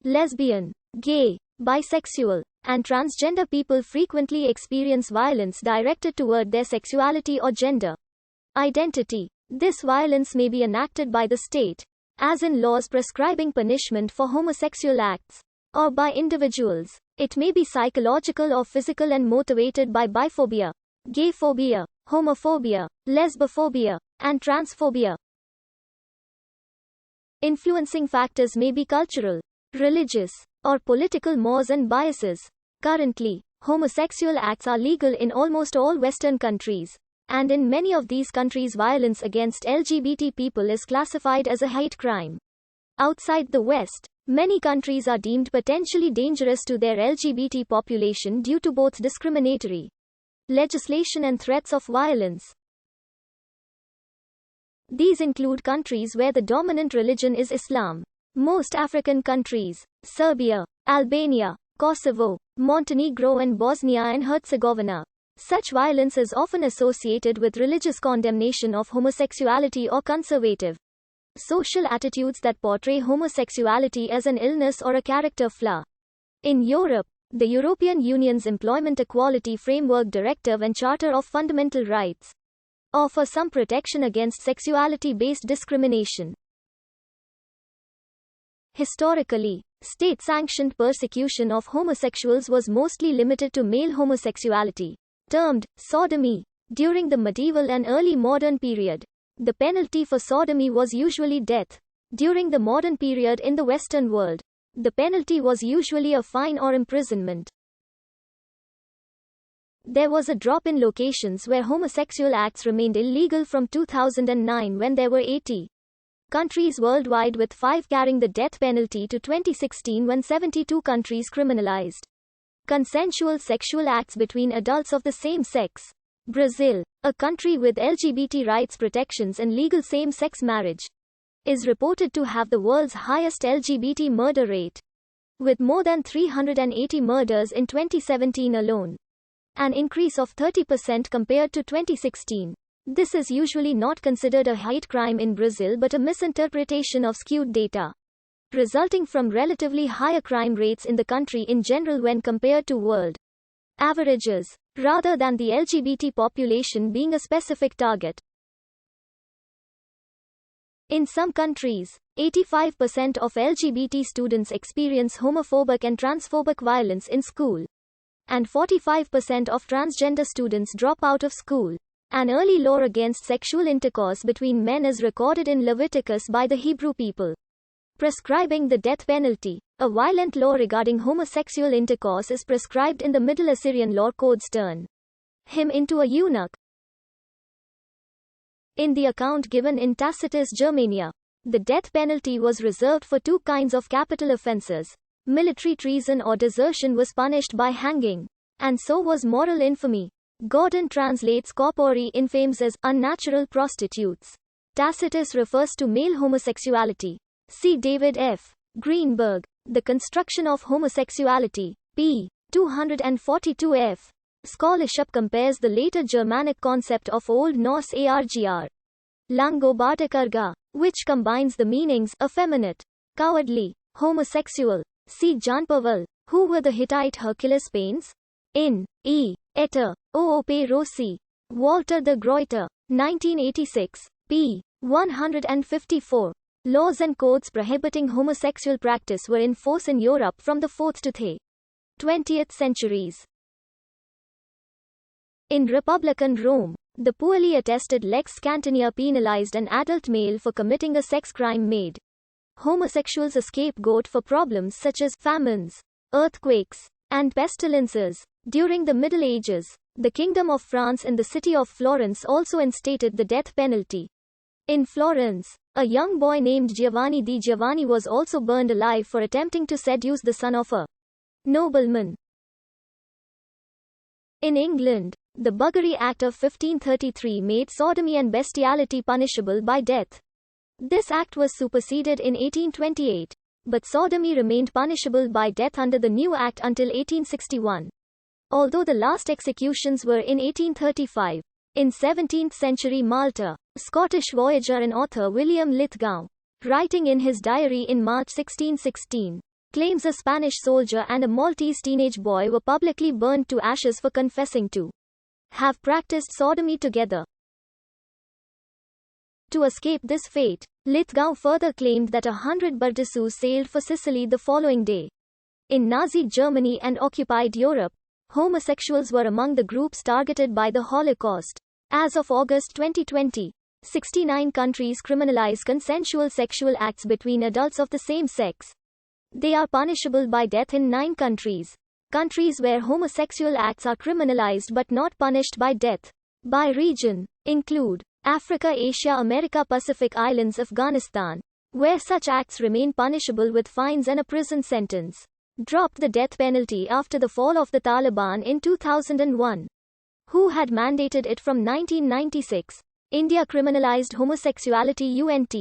lesbian, gay, bisexual, and transgender people frequently experience violence directed toward their sexuality or gender identity. This violence may be enacted by the state, as in laws prescribing punishment for homosexual acts, or by individuals. It may be psychological or physical and motivated by biphobia, gayphobia, homophobia, lesbophobia, and transphobia. Influencing factors may be cultural, religious, or political mores and biases. Currently, homosexual acts are legal in almost all Western countries, and in many of these countries violence against LGBT people is classified as a hate crime. Outside the West, many countries are deemed potentially dangerous to their LGBT population due to both discriminatory legislation and threats of violence. These include countries where the dominant religion is Islam. Most African countries, Serbia, Albania, Kosovo, Montenegro and Bosnia and Herzegovina. Such violence is often associated with religious condemnation of homosexuality or conservative social attitudes that portray homosexuality as an illness or a character flaw. In Europe, the European Union's Employment Equality Framework Directive and Charter of Fundamental Rights offer some protection against sexuality-based discrimination. Historically, state-sanctioned persecution of homosexuals was mostly limited to male homosexuality, termed sodomy. During the medieval and early modern period, the penalty for sodomy was usually death. During the modern period in the Western world, the penalty was usually a fine or imprisonment. There was a drop in locations where homosexual acts remained illegal from 2009 when there were 80 countries worldwide with 5 carrying the death penalty to 2016 when 72 countries criminalized consensual sexual acts between adults of the same sex. Brazil, a country with LGBT rights protections and legal same-sex marriage, is reported to have the world's highest LGBT murder rate, with more than 380 murders in 2017 alone, an increase of 30% compared to 2016. This is usually not considered a hate crime in Brazil but a misinterpretation of skewed data, resulting from relatively higher crime rates in the country in general when compared to world averages, rather than the LGBT population being a specific target. In some countries, 85% of LGBT students experience homophobic and transphobic violence in school, and 45% of transgender students drop out of school. An early law against sexual intercourse between men is recorded in Leviticus by the Hebrew people, prescribing the death penalty. A violent law regarding homosexual intercourse is prescribed in the Middle Assyrian law codes turn him into a eunuch. In the account given in Tacitus Germania, the death penalty was reserved for 2 kinds of capital offenses. Military treason or desertion was punished by hanging, and so was moral infamy. Gordon translates corpori infames as unnatural prostitutes. Tacitus refers to male homosexuality. See David F. Greenberg, The Construction of Homosexuality, p. 242f. Scholarship compares the later Germanic concept of Old Norse argr, langobartakarga, which combines the meanings effeminate, cowardly, homosexual. See Jan Pavel, who were the Hittite Hercules Pains? In E. Etter, Oop Rossi. Walter de Gruyter, 1986, p. 154. Laws and codes prohibiting homosexual practice were in force in Europe from the 4th to the 20th centuries. In Republican Rome, the poorly attested lex Scantania penalized an adult male for committing a sex crime made homosexuals a scapegoat for problems such as famines, earthquakes, and pestilences. During the Middle Ages, the Kingdom of France and the city of Florence also instated the death penalty. In Florence, a young boy named Giovanni di Giovanni was also burned alive for attempting to seduce the son of a nobleman. In England, the Buggery Act of 1533 made sodomy and bestiality punishable by death. This act was superseded in 1828, but sodomy remained punishable by death under the new act until 1861. Although the last executions were in 1835. In 17th-century Malta, Scottish voyager and author William Lithgow, writing in his diary in March 1616, claims a Spanish soldier and a Maltese teenage boy were publicly burned to ashes for confessing to have practiced sodomy together. To escape this fate, Lithgow further claimed that 100 Burdussos sailed for Sicily the following day. In Nazi Germany and occupied Europe, homosexuals were among the groups targeted by the Holocaust. As of August 2020, 69 countries criminalize consensual sexual acts between adults of the same sex. They are punishable by death in 9 countries. Countries where homosexual acts are criminalized but not punished by death. By region, include Africa, Asia, America, Pacific Islands, Afghanistan, where such acts remain punishable with fines and a prison sentence. Dropped the death penalty after the fall of the Taliban in 2001. Who had mandated it from 1996? India criminalized homosexuality. UNT